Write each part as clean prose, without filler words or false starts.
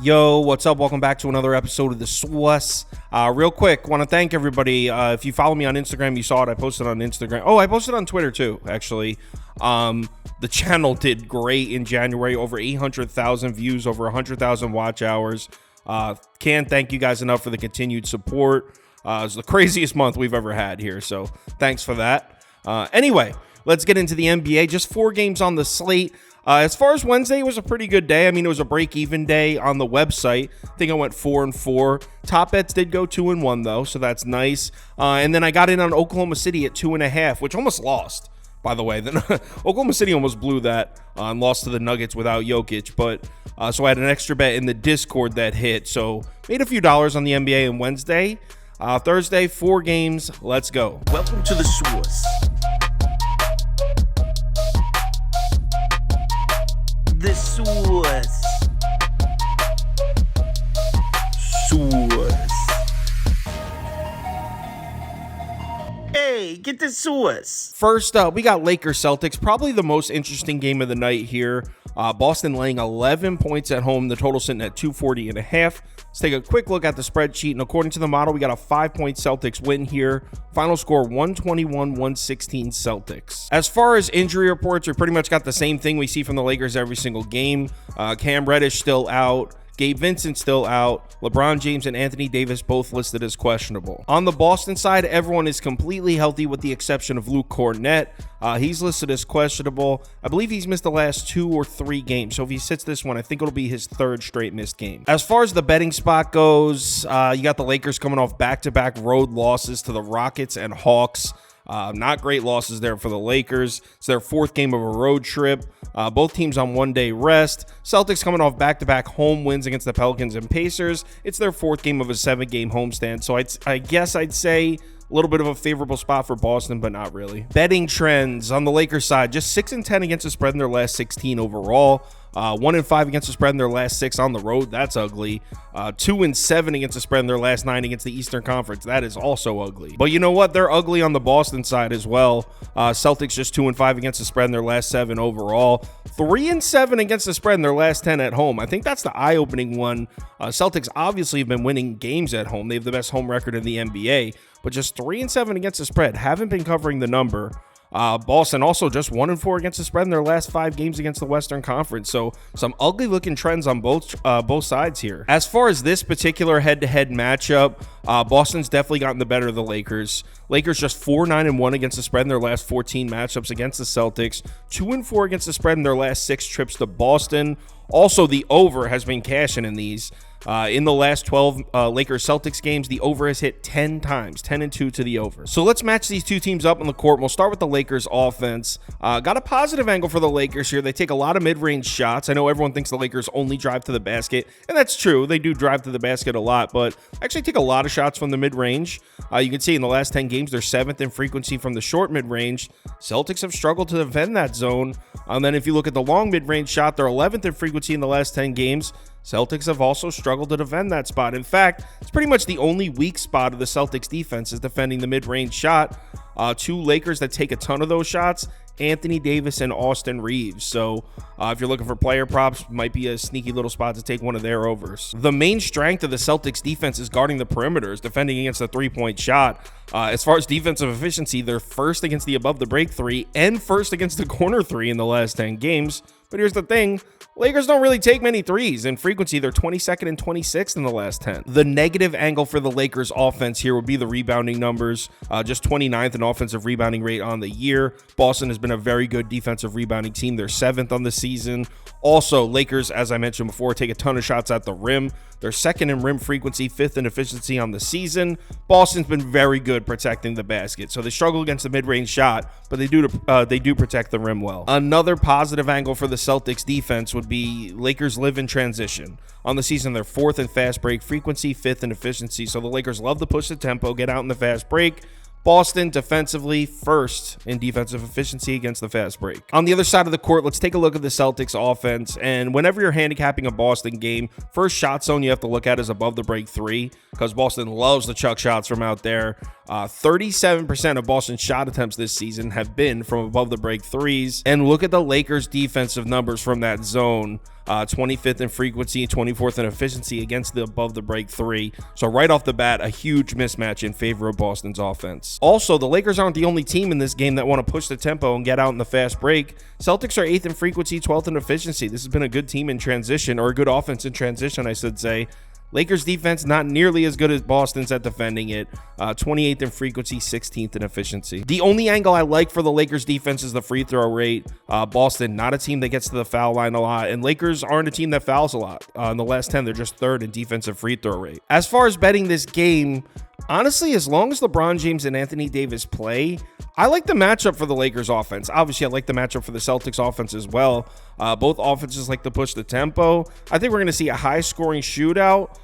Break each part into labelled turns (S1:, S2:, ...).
S1: Yo, what's up? Welcome back to another episode of the Swiss. Real quick, want to thank everybody. If you follow me on Instagram, you saw it. I posted on Instagram. Oh, I posted on Twitter too, actually. The channel did great in January. Over 800,000 views, over 100,000 watch hours. Can't thank you guys enough for the continued support. It's the craziest month we've ever had here, so thanks for that. Anyway, let's get into the NBA. Just 4 games on the slate. As far as Wednesday, it was a pretty good day. I mean, it was a break-even day on the website. I think I went 4-4. Top bets did go 2-1 though, so that's nice. And then I got in on Oklahoma City at 2.5, which almost lost, by the way. Then Oklahoma City almost blew that and lost to the Nuggets without Jokic. But so I had an extra bet in the Discord that hit. So made a few dollars on the NBA on Wednesday. Thursday, 4 games. Let's go.
S2: Welcome to the Swiss. The Swiss. Hey, get the Swiss.
S1: First up, we got Lakers Celtics, probably the most interesting game of the night here. Boston laying 11 points at home, the total sitting at 240.5. Let's take a quick look at the spreadsheet, and according to the model, we got a 5-point Celtics win here. Final score 121-116 Celtics. As far as injury reports, we pretty much got the same thing we see from the Lakers every single game. Cam Reddish still out. Gabe Vincent still out. LeBron James and Anthony Davis both listed as questionable. On the Boston side, everyone is completely healthy with the exception of Luke Cornett. He's listed as questionable. I believe he's missed the last 2 or 3 games. So if he sits this one, I think it'll be his 3rd straight missed game. As far as the betting spot goes, you got the Lakers coming off back-to-back road losses to the Rockets and Hawks. Not great losses there for the Lakers. It's their 4th game of a road trip. Both teams on 1-day rest. Celtics coming off back-to-back home wins against the Pelicans and Pacers. It's their 4th game of a 7-game homestand. So I guess I'd say a little bit of a favorable spot for Boston, but not really. Betting trends on the Lakers side, just 6-10 against the spread in their last 16 overall. 1-5 against the spread in their last 6 on the road. That's ugly. 2-7 against the spread in their last 9 against the Eastern Conference. That is also ugly. But you know what? They're ugly on the Boston side as well. Celtics just 2-5 against the spread in their last 7 overall. 3-7 against the spread in their last 10 at home. I think that's the eye-opening one. Celtics obviously have been winning games at home. They have the best home record in the NBA. But just 3-7 against the spread. Haven't been covering the number. Boston also just 1-4 against the spread in their last 5 games against the Western Conference. So some ugly looking trends on both sides here. As far as this particular head-to-head matchup, Boston's definitely gotten the better of the Lakers. Lakers just 4-9-1 against the spread in their last 14 matchups against the Celtics. 2-4 against the spread in their last 6 trips to Boston. Also, the over has been cashing in these. In the last 12 Lakers-Celtics games, the over has hit 10 times, 10-2 to the over. So let's match these 2 teams up on the court. We'll start with the Lakers offense. Got a positive angle for the Lakers here. They take a lot of mid-range shots. I know everyone thinks the Lakers only drive to the basket, and that's true. They do drive to the basket a lot, but actually take a lot of shots from the mid-range. You can see in the last 10 games, they're 7th in frequency from the short mid-range. Celtics have struggled to defend that zone. And then if you look at the long mid-range shot, they're 11th in frequency in the last 10 games. Celtics have also struggled to defend that spot. In fact, it's pretty much the only weak spot of the Celtics defense is defending the mid-range shot. 2 Lakers that take a ton of those shots, Anthony Davis and Austin Reeves. So if you're looking for player props, might be a sneaky little spot to take one of their overs. The main strength of the Celtics defense is guarding the perimeters, defending against the 3-point shot. As far as defensive efficiency, they're 1st against the above the break 3 and 1st against the corner 3 in the last 10 games. But here's the thing, Lakers don't really take many threes. In frequency, they're 22nd and 26th in the last 10. The negative angle for the Lakers offense here would be the rebounding numbers. Just 29th in offensive rebounding rate on the year. Boston has been a very good defensive rebounding team. They're 7th on the season. Also, Lakers, as I mentioned before, take a ton of shots at the rim. They're 2nd in rim frequency, 5th in efficiency on the season. Boston's been very good protecting the basket. So they struggle against the mid-range shot, but they do protect the rim well. Another positive angle for the Celtics defense would be Lakers live in transition. On the season, they're 4th in fast break frequency, 5th in efficiency. So the Lakers love to push the tempo, get out in the fast break. Boston defensively 1st in defensive efficiency against the fast break. On the other side of the court, let's take a look at the Celtics offense. And whenever you're handicapping a Boston game, first shot zone you have to look at is above the break 3 because Boston loves to chuck shots from out there. 37% of Boston's shot attempts this season have been from above the break 3s. And look at the Lakers defensive numbers from that zone. 25th in frequency, 24th in efficiency against the above the break three. So right off the bat, a huge mismatch in favor of Boston's offense. Also, the Lakers aren't the only team in this game that want to push the tempo and get out in the fast break. Celtics are 8th in frequency, 12th in efficiency. This has been a good team in transition, or a good offense in transition, I should say. Lakers defense not nearly as good as Boston's at defending it. 28th in frequency, 16th in efficiency. The only angle I like for the Lakers defense is the free throw rate. Boston, not a team that gets to the foul line a lot, and Lakers aren't a team that fouls a lot. In the last 10, they're just 3rd in defensive free throw rate. As far as betting this game, honestly, as long as LeBron James and Anthony Davis play, I like the matchup for the Lakers offense. Obviously, I like the matchup for the Celtics offense as well. Both offenses like to push the tempo. I think we're going to see a high-scoring shootout.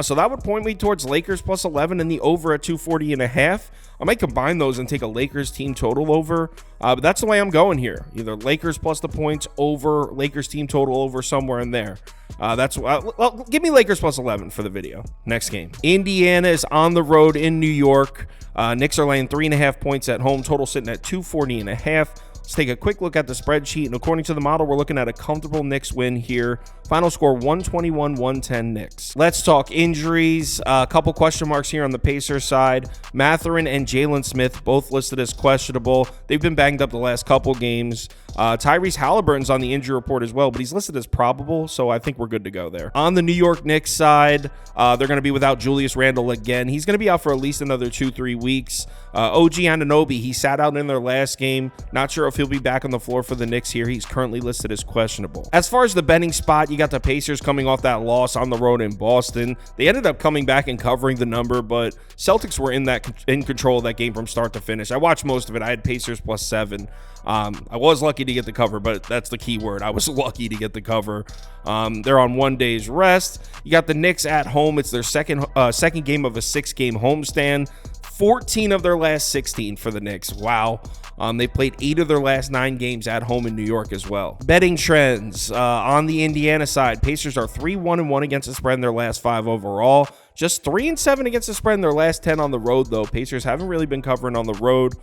S1: So that would point me towards Lakers plus 11 and the over at 240.5. I might combine those and take a Lakers team total over. But that's the way I'm going here. Either Lakers plus the points over, Lakers team total over, somewhere in there. Well, give me Lakers plus 11 for the video. Next game. Indiana is on the road in New York. Knicks are laying 3.5 points at home. Total sitting at 240.5. Let's take a quick look at the spreadsheet, and according to the model, we're looking at a comfortable Knicks win here. Final score 121-110 Knicks. Let's talk injuries. A couple question marks here on the Pacers side. Mathurin and Jalen Smith both listed as questionable. They've been banged up the last couple games. Tyrese Halliburton's on the injury report as well, but he's listed as probable, so I think we're good to go there. On the New York Knicks side, they're going to be without Julius Randle again. He's going to be out for at least another 2-3 weeks. OG Anunoby, he sat out in their last game. Not sure if he'll be back on the floor for the Knicks here. He's currently listed as questionable. As far as the betting spot, you got the Pacers coming off that loss on the road in Boston. They ended up coming back and covering the number, but Celtics were in control of that game from start to finish. I watched most of it. I had Pacers plus 7. I was lucky to get the cover, but that's the key word. I was lucky to get the cover. They're on 1 day's rest. You got the Knicks at home. It's their second game of a 6-game homestand. 14 of their last 16 for the Knicks. Wow. They played 8 of their last 9 games at home in New York as well. Betting trends on the Indiana side. Pacers are 3-1-1 against the spread in their last 5 overall. Just 3-7 against the spread in their last 10 on the road, though. Pacers haven't really been covering on the road.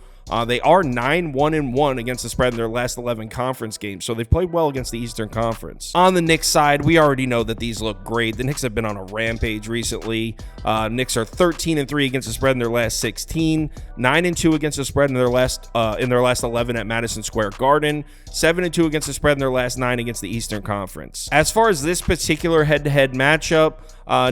S1: They are 9-1-1 against the spread in their last 11 conference games, so they've played well against the Eastern Conference. On the Knicks side, we already know that these look great. The Knicks have been on a rampage recently. Knicks are 13-3 against the spread in their last 16, 9-2 against the spread in their last 11 at Madison Square Garden, 7-2 against the spread in their last 9 against the Eastern Conference. As far as this particular head-to-head matchup,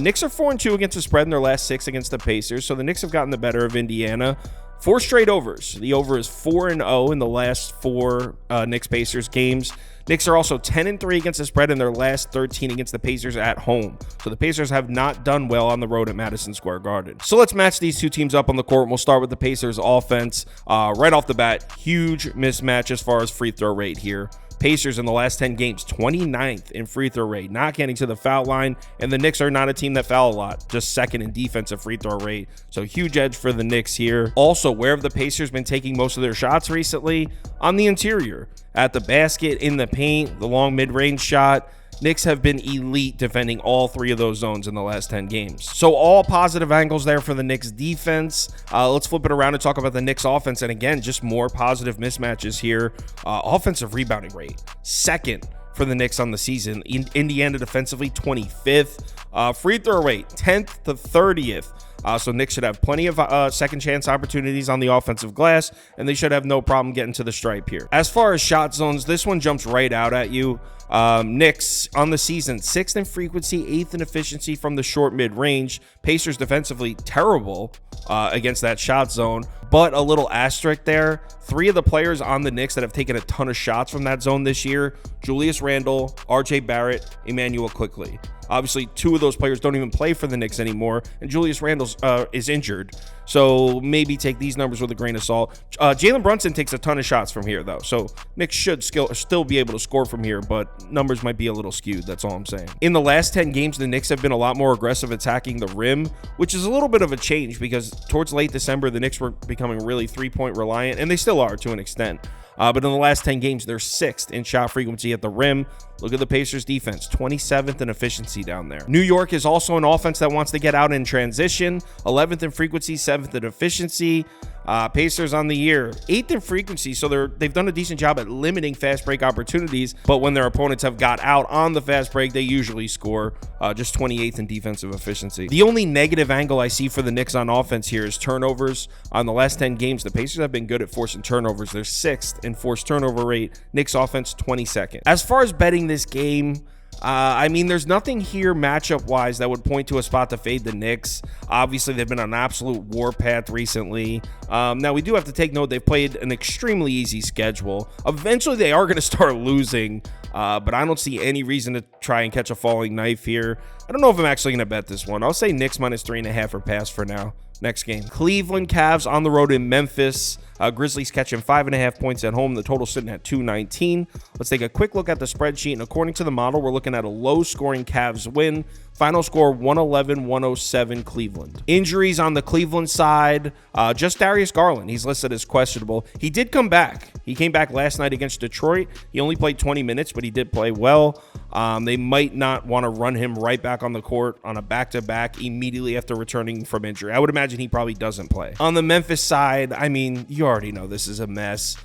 S1: Knicks are 4-2 against the spread in their last 6 against the Pacers, so the Knicks have gotten the better of Indiana. 4 straight overs. The over is 4-0 in the last 4 Knicks-Pacers games. Knicks are also 10-3 against the spread in their last 13 against the Pacers at home. So the Pacers have not done well on the road at Madison Square Garden. So let's match these two teams up on the court. We'll start with the Pacers offense. Right off the bat, huge mismatch as far as free throw rate here. Pacers in the last 10 games, 29th in free throw rate, not getting to the foul line, and the Knicks are not a team that foul a lot, just 2nd in defensive free throw rate, so huge edge for the Knicks here. Also, where have the Pacers been taking most of their shots recently? On the interior, at the basket, in the paint, the long mid-range shot. Knicks have been elite defending all 3 of those zones in the last 10 games. So all positive angles there for the Knicks defense. Let's flip it around and talk about the Knicks offense. And again, just more positive mismatches here. Offensive rebounding rate, 2nd for the Knicks on the season. Indiana defensively, 25th. Free throw rate, 10th to 30th. So Knicks should have plenty of second chance opportunities on the offensive glass, and they should have no problem getting to the stripe here. As far as shot zones, this one jumps right out at you. Knicks on the season, 6th in frequency, 8th in efficiency from the short mid-range. Pacers defensively terrible against that shot zone, but a little asterisk there. 3 of the players on the Knicks that have taken a ton of shots from that zone this year: Julius Randle, RJ Barrett, Emmanuel Quickley. Obviously, 2 of those players don't even play for the Knicks anymore, and Julius Randle is injured. So maybe take these numbers with a grain of salt. Jalen Brunson takes a ton of shots from here, though. So Knicks should still be able to score from here, but numbers might be a little skewed. That's all I'm saying. In the last 10 games, the Knicks have been a lot more aggressive attacking the rim, which is a little bit of a change because towards late December, the Knicks were becoming really 3-point reliant, and they still are to an extent. But in the last 10 games, they're 6th in shot frequency at the rim. Look at the Pacers defense, 27th in efficiency down there. New York is also an offense that wants to get out in transition, 11th in frequency, 7th in efficiency. Pacers on the year, 8th in frequency, so they've done a decent job at limiting fast break opportunities, but when their opponents have got out on the fast break, they usually score. Just 28th in defensive efficiency. The only negative angle I see for the Knicks on offense here is turnovers. On the last 10 games, the Pacers have been good at forcing turnovers. They're 6th in forced turnover rate. Knicks offense, 22nd. As far as betting this game, I mean, there's nothing here matchup-wise that would point to a spot to fade the Knicks. Obviously, they've been on an absolute warpath recently. Now, we do have to take note they've played an extremely easy schedule. Eventually, they are going to start losing, but I don't see any reason to try and catch a falling knife here. I don't know if I'm actually going to bet this one. I'll say Knicks -3.5 or pass for now. Next game, Cleveland Cavs on the road in Memphis. Grizzlies catching 5.5 points at home. The total sitting at 219. Let's take a quick look at the spreadsheet. And according to the model, we're looking at a low-scoring Cavs win. Final score 111-107 Cleveland. Injuries on the Cleveland side, just Darius Garland. He's listed as questionable. He did come back. He came back last night against Detroit. He only played 20 minutes, but he did play well. They might not want to run him right back on the court on a back-to-back immediately after returning from injury. I would imagine he probably doesn't play. On the Memphis side, I mean, you already know this is a mess.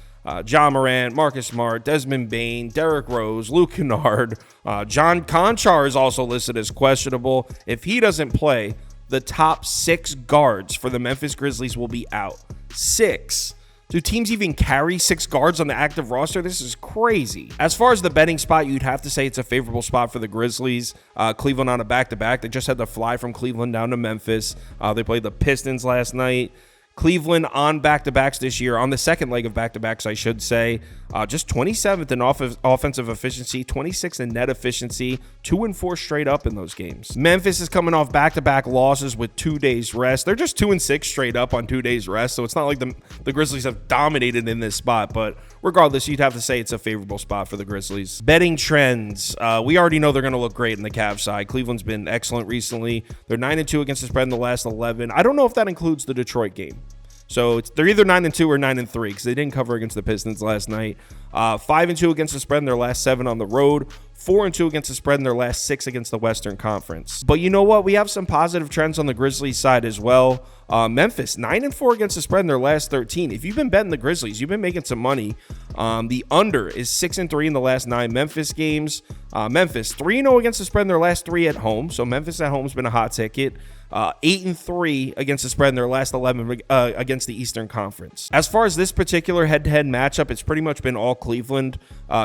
S1: John Morant, Marcus Smart, Desmond Bane, Derrick Rose, Luke Kennard. John Conchar is also listed as questionable. If he doesn't play, the top 6 guards for the Memphis Grizzlies will be out. 6. Do teams even carry 6 guards on the active roster? This is crazy. As far as the betting spot, you'd have to say it's a favorable spot for the Grizzlies. Cleveland on a back-to-back. They just had to fly from Cleveland down to Memphis. They played the Pistons last night. Cleveland on back-to-backs this year, on the second leg of back-to-backs, I should say. Just 27th in offensive efficiency, 26th in net efficiency, 2-4 straight up in those games. Memphis is coming off back-to-back losses with 2 days rest. They're just 2-6 straight up on 2 days rest, so it's not like the Grizzlies have dominated in this spot, but regardless, you'd have to say it's a favorable spot for the Grizzlies. Betting trends. We already know they're going to look great in the Cavs side. Cleveland's been excellent recently. They're 9-2 against the spread in the last 11. I don't know if that includes the Detroit game. So they're either 9-2 or 9-3 because they didn't cover against the Pistons last night. 5-2 against the spread in their last 7 on the road. 4-2 against the spread in their last 6 against the Western Conference. But you know what? We have some positive trends on the Grizzlies side as well. Memphis, 9-4 against the spread in their last 13. If you've been betting the Grizzlies, you've been making some money. The under is 6-3 in the last 9 Memphis games. Memphis, 3-0 against the spread in their last 3 at home. So Memphis at home has been a hot ticket. 8-3 against the spread in their last 11 against the Eastern Conference. As far as this particular head-to-head matchup, it's pretty much been all Cleveland.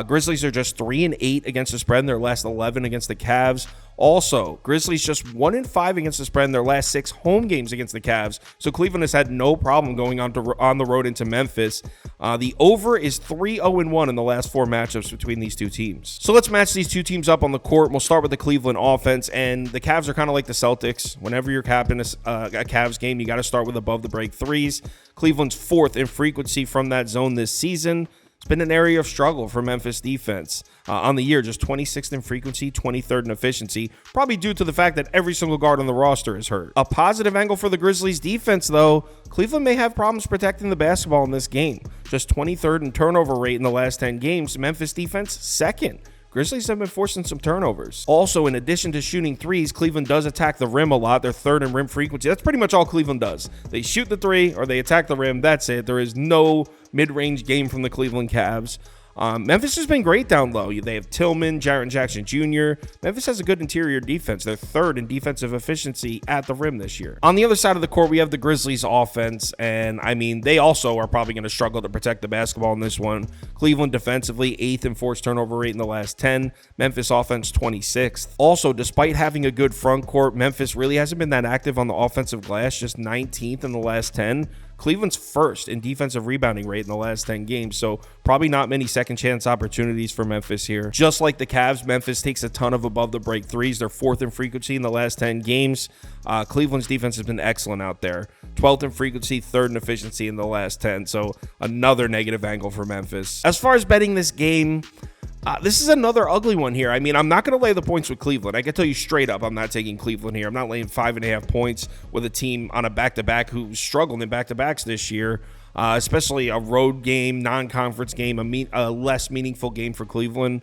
S1: Grizzlies are just 3-8 against the spread in their last 11 against the Cavs. Also, Grizzlies just 1-5 against the spread in their last 6 home games against the Cavs. So Cleveland has had no problem going on the road into Memphis. The over is 3-0-1 in the last 4 matchups between these two teams. So let's match these two teams up on the court. We'll start with the Cleveland offense, and the Cavs are kind of like the Celtics. Whenever you're capping a Cavs game, you got to start with above the break threes. Cleveland's 4th in frequency from that zone this season. It's been an area of struggle for Memphis defense. On the year, just 26th in frequency, 23rd in efficiency, probably due to the fact that every single guard on the roster is hurt. A positive angle for the Grizzlies defense, though, Cleveland may have problems protecting the basketball in this game. Just 23rd in turnover rate in the last 10 games. Memphis defense, 2nd. Grizzlies have been forcing some turnovers. Also, in addition to shooting threes, Cleveland does attack the rim a lot. They're 3rd in rim frequency. That's pretty much all Cleveland does. They shoot the 3 or they attack the rim. That's it. There is no mid-range game from the Cleveland Cavs. Memphis has been great down low. They have Tillman, Jaren Jackson Jr. Memphis has a good interior defense. They're 3rd in defensive efficiency at the rim this year. On the other side of the court, we have the Grizzlies offense, and I mean, they also are probably going to struggle to protect the basketball in this one. Cleveland defensively, 8th in forced turnover rate in the last 10. Memphis offense, 26th. Also, despite having a good front court, Memphis really hasn't been that active on the offensive glass, just 19th in the last 10. Cleveland's 1st in defensive rebounding rate in the last 10 games, so probably not many second chance opportunities for Memphis here. Just like the Cavs, Memphis takes a ton of above the break threes. They're 4th in frequency in the last 10 games. Cleveland's defense has been excellent out there. 12th in frequency, 3rd in efficiency in the last 10, so another negative angle for Memphis. As far as betting this game, this is another ugly one here. I mean, I'm not going to lay the points with Cleveland. I can tell you straight up, I'm not taking Cleveland here. I'm not laying 5.5 points with a team on a back-to-back who's struggled in back-to-backs this year. especially a road game, non-conference game, a less meaningful game for Cleveland.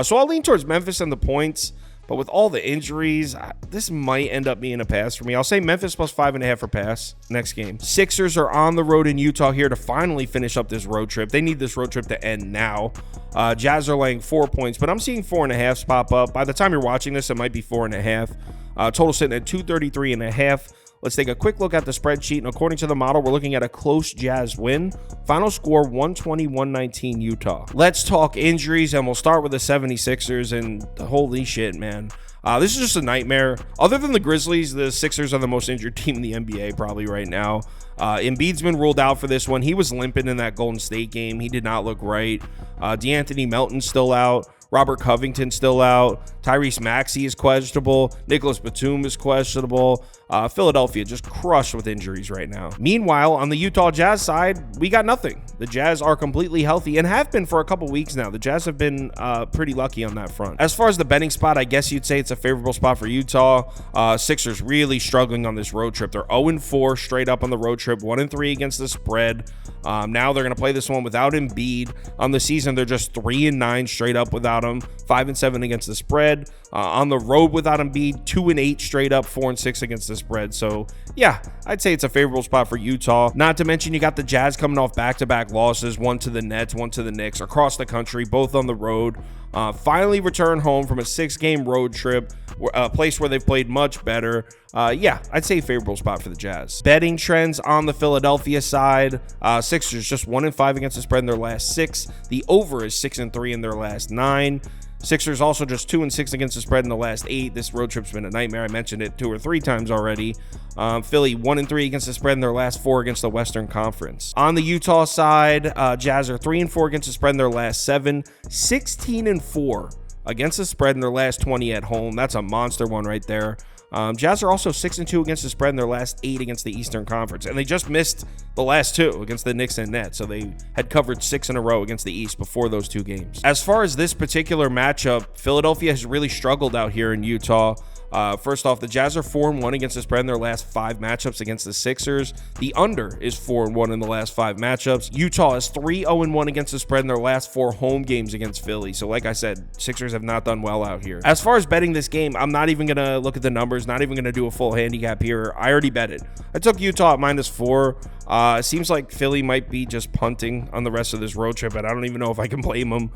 S1: So I'll lean towards Memphis and the points. But with all the injuries, this might end up being a pass for me. I'll say Memphis plus 5.5 for pass next game. Sixers are on the road in Utah here to finally finish up this road trip. They need this road trip to end now. Jazz are laying 4 points, but I'm seeing 4.5 pop up. By the time you're watching this, it might be 4.5. Total sitting at 233.5. Let's take a quick look at the spreadsheet, and according to the model, we're looking at a close Jazz win. Final score, 120-119 Utah. Let's talk injuries, and we'll start with the 76ers, and holy shit, man. This is just a nightmare. Other than the Grizzlies, the Sixers are the most injured team in the NBA probably right now. Embiid's been ruled out for this one. He was limping in that Golden State game. He did not look right. DeAnthony Melton's still out. Robert Covington's still out. Tyrese Maxey is questionable. Nicholas Batum is questionable. Philadelphia just crushed with injuries right now. Meanwhile, on the Utah Jazz side, we got nothing. The Jazz are completely healthy and have been for a couple weeks now. The Jazz have been pretty lucky on that front. As far as the betting spot, I guess you'd say it's a favorable spot for Utah. Sixers really struggling on this road trip. They're 0-4 straight up on the road trip, 1-3 against the spread. Now they're going to play this one without Embiid. On the season, they're just 3-9 straight up without him, 5-7 against the spread. On the road without Embiid, 2-8 straight up, 4-6 against the spread. So yeah, I'd say it's a favorable spot for Utah. Not to mention you got the Jazz coming off back-to-back losses, one to the Nets, one to the Knicks, across the country, both on the road. Finally return home from a 6-game road trip, a place where they've played much better. Yeah, I'd say favorable spot for the Jazz. Betting trends on the Philadelphia side. Sixers just 1-5 against the spread in their last 6. The over is 6-3 in their last 9. Sixers also just 2-6 against the spread in the last 8. This road trip's been a nightmare. I mentioned it 2 or 3 times already. Philly 1-3 against the spread in their last 4 against the Western Conference. On the Utah side, Jazz are 3-4 against the spread in their last 7, 16-4 against the spread in their last 20 at home. That's a monster one right there. Jazz are also 6-2 against the spread in their last 8 against the Eastern Conference, and they just missed the last 2 against the Knicks and Nets, so they had covered 6 in a row against the East before those 2 games. As far as this particular matchup, Philadelphia has really struggled out here in Utah. First off, the Jazz are 4-1 against the spread in their last 5 matchups against the Sixers. The under is 4-1 in the last 5 matchups. Utah is 3-0-1 against the spread in their last 4 home games against Philly. So like I said, Sixers have not done well out here. As far as betting this game, I'm not even going to look at the numbers, not even going to do a full handicap here. I already bet it. I took Utah at -4. It seems like Philly might be just punting on the rest of this road trip, and I don't even know if I can blame them.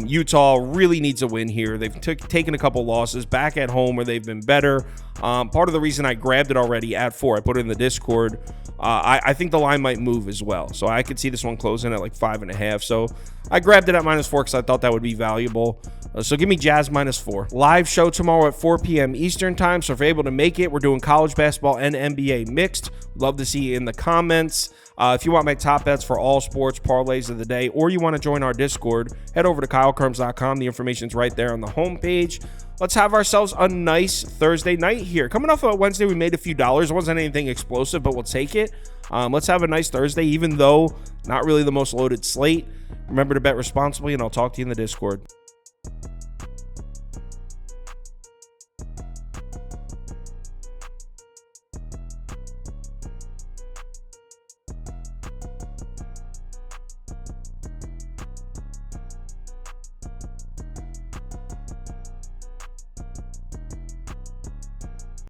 S1: Utah really needs a win here. They've taken a couple losses back at home where they've been better. Part of the reason I grabbed it already at 4, I put it in the Discord. I think the line might move as well, so I could see this one closing at like 5.5. So I grabbed it at -4 because I thought that would be valuable. So give me Jazz -4. Live show tomorrow at 4 p.m. Eastern time. So if you're able to make it, we're doing college basketball and NBA mixed. Love to see you in the comments. If you want my top bets for all sports parlays of the day, or you want to join our Discord, head over to KyleKirms.com. The information's right there on the homepage. Let's have ourselves a nice Thursday night here. Coming off of Wednesday, we made a few dollars. It wasn't anything explosive, but we'll take it. Let's have a nice Thursday, even though not really the most loaded slate. Remember to bet responsibly, and I'll talk to you in the Discord.